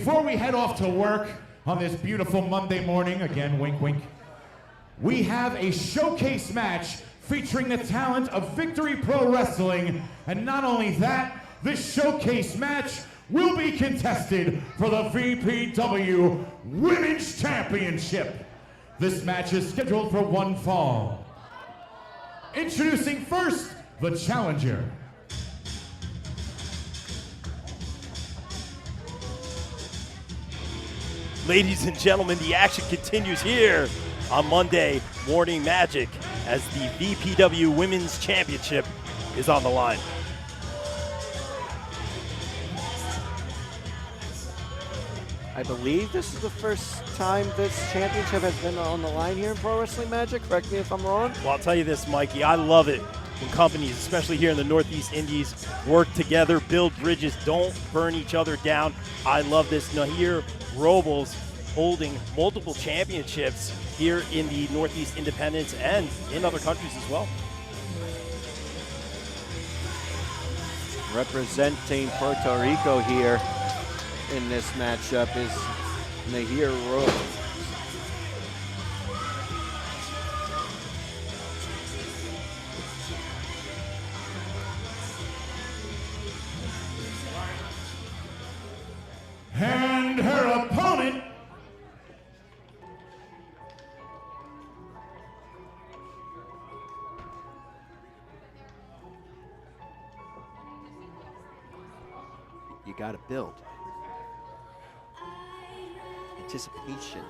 Before we head off to work on this beautiful Monday morning, again, wink, wink, we have a showcase match featuring the talent of Victory Pro Wrestling. And not only that, this showcase match will be contested for the VPW Women's Championship. This match is scheduled for one fall. Introducing first, the challenger. Ladies and gentlemen, the action continues here on Monday Morning Magic as the VPW Women's Championship is on the line. I believe this is the first time this championship has been on the line here in Pro Wrestling Magic. Correct me if I'm wrong. Well, I'll tell you this, Mikey, I love it when companies, especially here in the Northeast Indies, work together, build bridges, don't burn each other down. I love this. Nahir Robles holding multiple championships here in the Northeast Independents and in other countries as well. Representing Puerto Rico here in this matchup is Nahir Robles. And her opponent, You gotta build. Anticipation.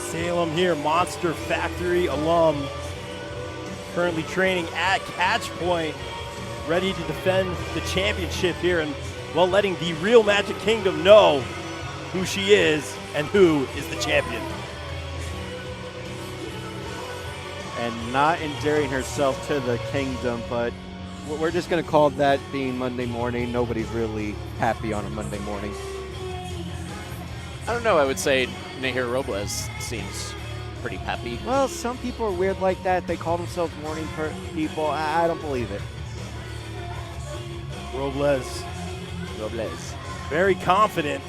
Salem here, Monster Factory alum, currently training at Catch Point, ready to defend the championship here and, well, letting the real Magic Kingdom know who she is and who is the champion. And not endearing herself to the kingdom, but we're just going to call that being Monday morning. Nobody's really happy on a Monday morning. I don't know. I would say Nahir Robles seems pretty peppy. Well, some people are weird like that. They call themselves morning people. I don't believe it. Robles, very confident.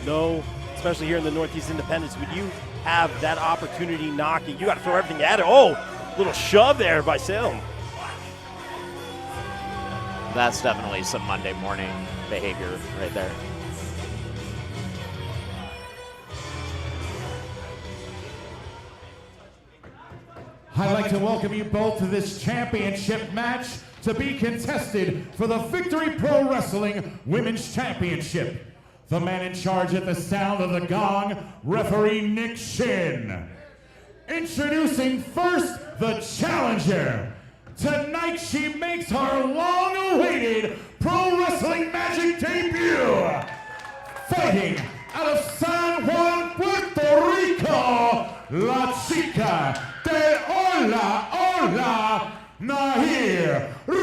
No, especially here in the Northeast Independents, when you have that opportunity knocking, you got to throw everything at it. Oh, little shove there by Salem. That's definitely some Monday morning behavior right there. I'd like to welcome you both to this championship match to be contested for the Victory Pro Wrestling Women's Championship. The man in charge at the sound of the gong, referee Nick Shin. Introducing first, the challenger. Tonight she makes her long-awaited Pro Wrestling Magic debut. Fighting out of San Juan, Puerto Rico, La Chica de Hola, Hola, Nahir Robles.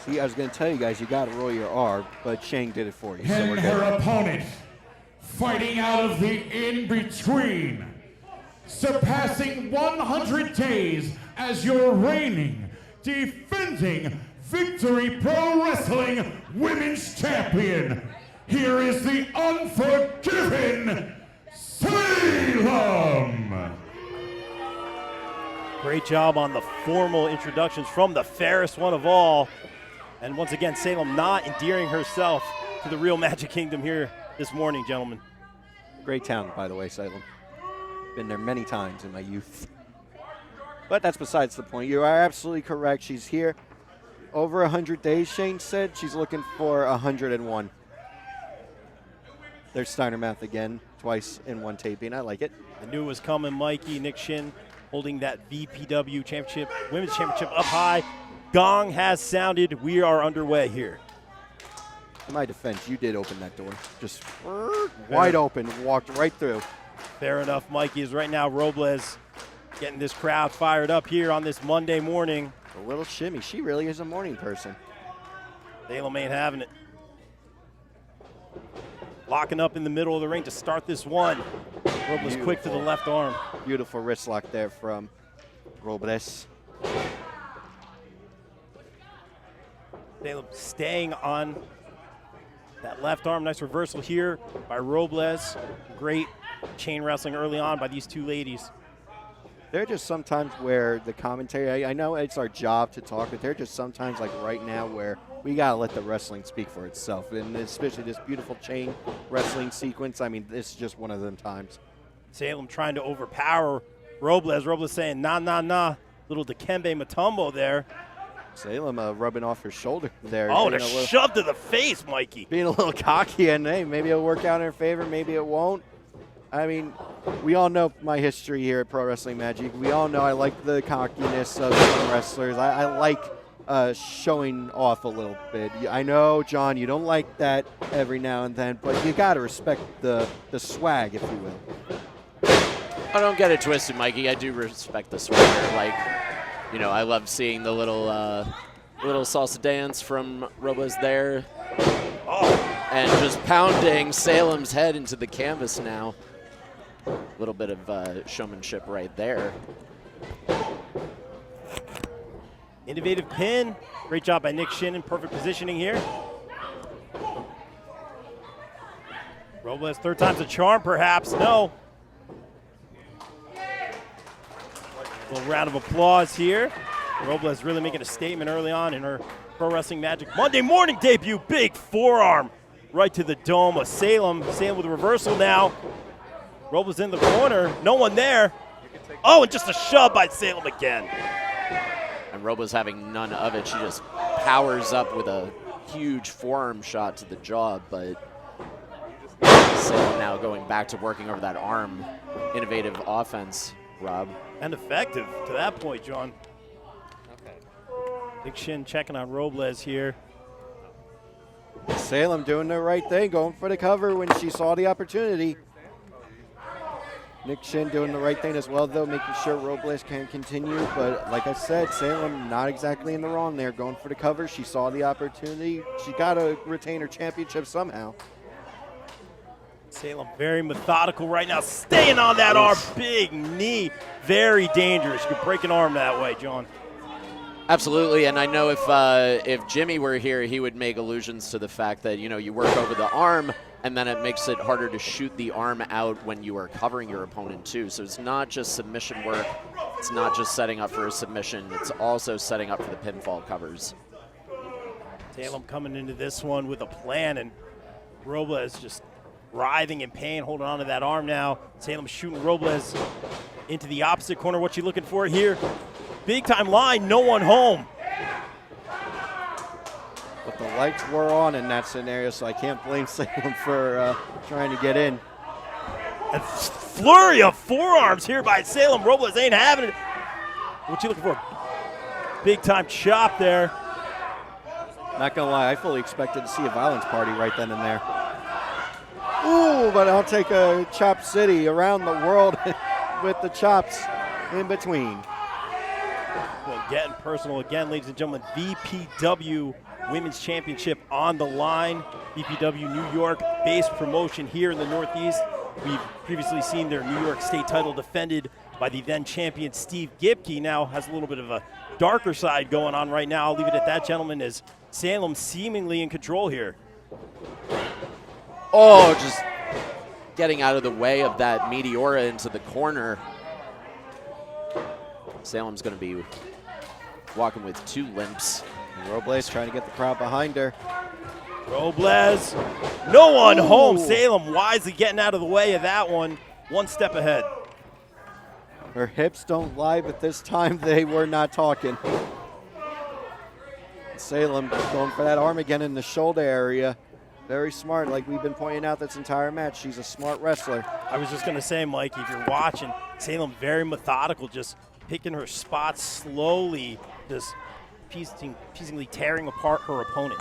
See, I was going to tell you guys, you got to roll your R, but Shane did it for you. And her opponent, fighting out of the in-between, surpassing 100 days as your reigning, defending Victory Pro Wrestling Women's Champion. Here is the Unforgiven, Salem. Great job on the formal introductions from the fairest one of all. And once again, Salem not endearing herself to the real Magic Kingdom here this morning, gentlemen. Great talent, by the way, Salem. Been there many times in my youth. But that's besides the point. You are absolutely correct. She's here over 100 days, Shane said. She's looking for 101. There's Steiner math again, twice in one taping. I like it. I knew it was coming, Mikey. Nick Shin holding that VPW championship, women's championship up high. Gong has sounded. We are underway here. In my defense, you did open that door. Just wide open, walked right through. Fair enough, Mikey, is right now Robles getting this crowd fired up here on this Monday morning. A little shimmy. She really is a morning person. Salem ain't having it. Locking up in the middle of the ring to start this one. Robles quick to the left arm. Beautiful wrist lock there from Robles. Salem staying on that left arm. Nice reversal here by Robles. Great chain wrestling early on by these two ladies. There are just sometimes where the commentary, I know it's our job to talk, but there are just sometimes like right now where we got to let the wrestling speak for itself. And especially this beautiful chain wrestling sequence. I mean, this is just one of them times. Salem trying to overpower Robles. Robles saying, nah, nah, nah. Little Dikembe Mutombo there. Salem rubbing off her shoulder there. Oh, and a shove to the face, Mikey. Being a little cocky, and hey, maybe it'll work out in her favor, maybe it won't. I mean, we all know my history here at Pro Wrestling Magic. We all know I like the cockiness of some wrestlers. I like showing off a little bit. I know, John, you don't like that every now and then, but you got to respect the swag, if you will. I don't get it twisted, Mikey. I do respect the swagger. Like, you know, I love seeing the little salsa dance from Robles there. Oh. And just pounding Salem's head into the canvas now. A little bit of showmanship right there. Innovative pin. Great job by Nick Shin. Perfect positioning here. Robles, third time's a charm, perhaps. No. A little round of applause here. Robles really making a statement early on in her Pro Wrestling Magic Monday morning debut. Big forearm right to the dome of Salem. Salem with a reversal now. Robles in the corner. No one there. Oh, and just a shove by Salem again. And Robles having none of it. She just powers up with a huge forearm shot to the jaw, but Salem now going back to working over that arm. Innovative offense, Rob. And effective to that point, John. Okay. Big Shin checking on Robles here. Salem doing the right thing, going for the cover when she saw the opportunity. Nick Shin doing the right thing as well, though, making sure Robles can continue. But like I said, Salem not exactly in the wrong there, going for the cover. She saw the opportunity. She got to retain her championship somehow. Salem very methodical right now, staying on that arm. Big knee, very dangerous. You could break an arm that way, John. Absolutely, and I know if Jimmy were here, he would make allusions to the fact that, you know, you work over the arm, and then it makes it harder to shoot the arm out when you are covering your opponent too. So it's not just submission work, it's not just setting up for a submission, it's also setting up for the pinfall covers. Salem coming into this one with a plan, and Robles just writhing in pain, holding on to that arm now. Salem shooting Robles into the opposite corner. What you looking for here? Big time line, no one home. But the lights were on in that scenario, so I can't blame Salem for trying to get in. A flurry of forearms here by Salem. Robles ain't having it. What you looking for? Big time chop there. Not gonna lie, I fully expected to see a violence party right then and there. Ooh, but I'll take a Chop City around the world with the chops in between. Well, getting personal again, ladies and gentlemen. VPW Women's Championship on the line. VPW New York-based promotion here in the Northeast. We've previously seen their New York State title defended by the then champion Steve Gipke. Now has a little bit of a darker side going on right now. I'll leave it at that, gentlemen, as Salem seemingly in control here. Oh, just getting out of the way of that Meteora into the corner. Salem's going to be walking with two limps. And Robles trying to get the crowd behind her. Robles, no one home. Salem wisely getting out of the way of that one. One step ahead. Her hips don't lie, but this time they were not talking. Salem going for that arm again in the shoulder area. Very smart, like we've been pointing out this entire match. She's a smart wrestler. I was just going to say, Mikey, if you're watching, Salem very methodical, just picking her spots slowly, just piecingly tearing apart her opponent.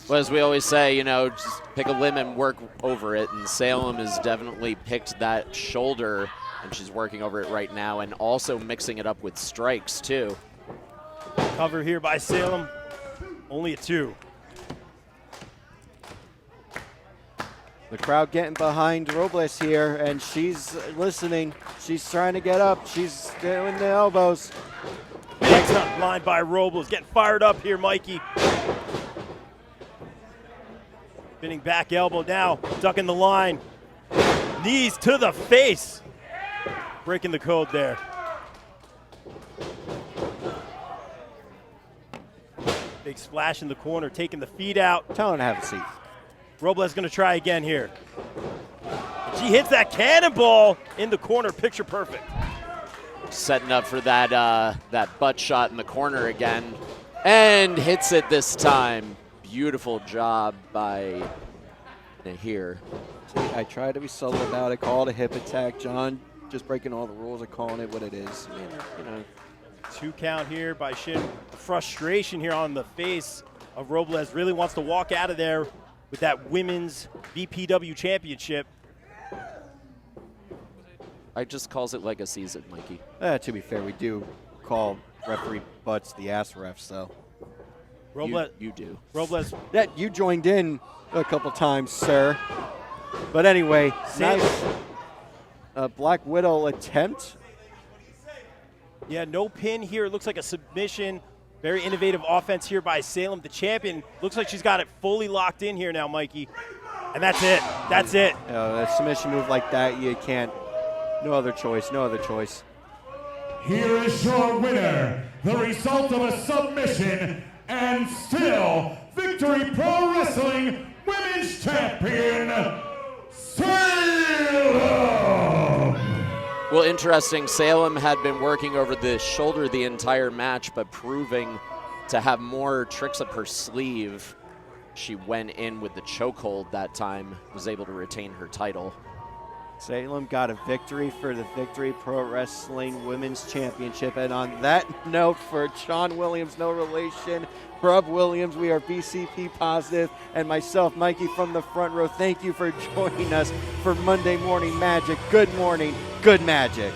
Well, as we always say, you know, just pick a limb and work over it, and Salem has definitely picked that shoulder, and she's working over it right now, and also mixing it up with strikes, too. Cover here by Salem, only a 2. The crowd getting behind Robles here, and she's listening. She's trying to get up. She's doing the elbows. Excellent line by Robles. Getting fired up here, Mikey. Spinning back elbow now. Ducking the line. Knees to the face. Breaking the code there. Big splash in the corner. Taking the feet out. Tell her to have a seat. Robles going to try again here. She hits that cannonball in the corner. Picture perfect. Setting up for that that butt shot in the corner again, and hits it this time. Beautiful job by Nahir. I tried to be subtle about it. Call it a hip attack. John just breaking all the rules of calling it what it is. I mean, you know. 2 count here by Shin. Frustration here on the face of Robles. Really wants to walk out of there with that women's BPW championship. I just calls it like a season, Mikey. To be fair, we do call referee butts the ass refs, though. Robles, You do. Robles. That you joined in a couple times, sir. But anyway, nice Black Widow attempt. Yeah, no pin here. It looks like a submission. Very innovative offense here by Salem, the champion. Looks like she's got it fully locked in here now, Mikey. And that's it. That's it. A submission move like that, you can't. No other choice. No other choice. Here is your winner, the result of a submission, and still Victory Pro Wrestling Women's Champion, Salem! Well, interesting. Salem had been working over the shoulder the entire match, but proving to have more tricks up her sleeve. She went in with the chokehold that time, was able to retain her title. Salem got a victory for the Victory Pro Wrestling Women's Championship. And on that note, for Sean Williams, no relation, Brub Williams, we are BCP positive, and myself, Mikey from the front row, thank you for joining us for Monday Morning Magic. Good morning, good magic.